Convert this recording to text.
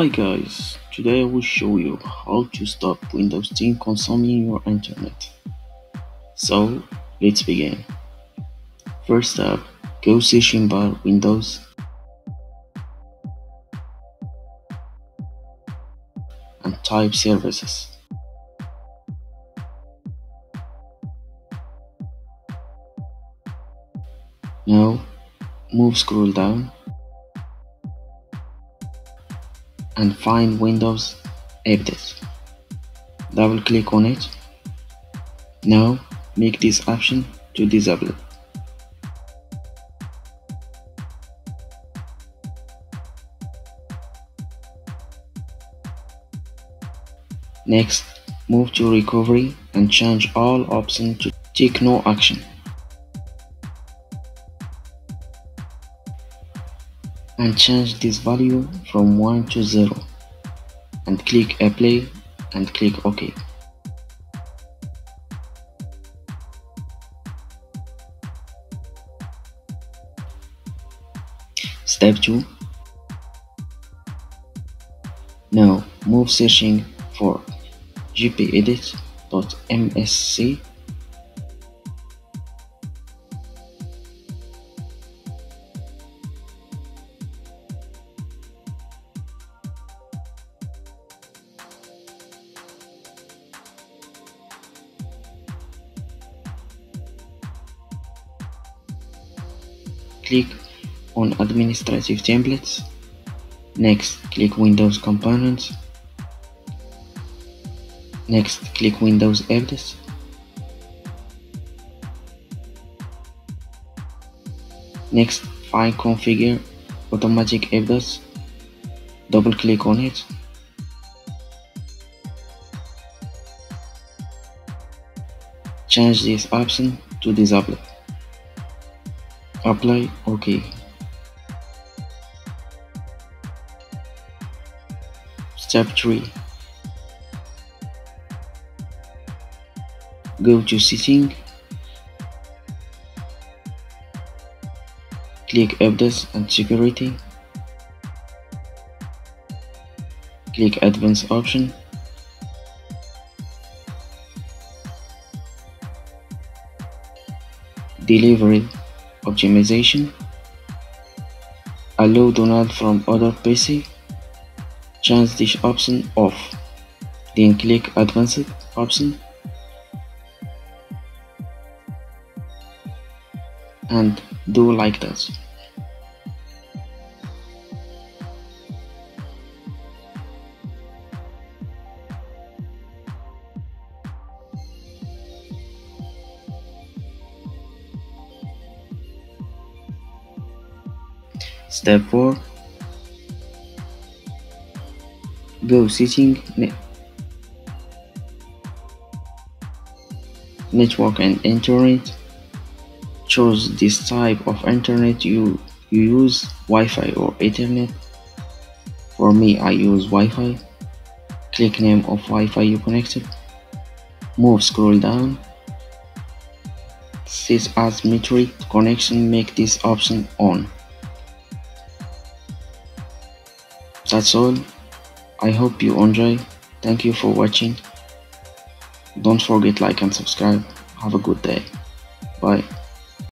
Hi guys, today I will show you how to stop Windows 10 consuming your internet. So let's begin. First up, go session bar Windows and type services. Now scroll down and find Windows Update. Double click on it. Now make this option to disable it. Next, move to recovery and change all options to take no action. And change this value from 1 to 0 and click apply and click OK. Step 2. Now move searching for gpedit.msc click on administrative templates. Next, click Windows Components. Next, click Windows Updates. Next, find Configure Automatic Updates. Double click on it. Change this option to disable. Apply OK. Step 3. Go to Setting, click Updates and Security, click Advanced option, Delivery Optimization, allow download from other PC, change this option off, then click Advanced option and do like that. Step 4. Go Setting, Network and Internet. Choose this type of internet you use, Wi-Fi or Ethernet. For me, I use Wi-Fi. Click name of Wi-Fi you connected. Scroll down. Set as metric connection, make this option on. That's all. I hope you enjoy. Thank you for watching. Don't forget like and subscribe. Have a good day. Bye.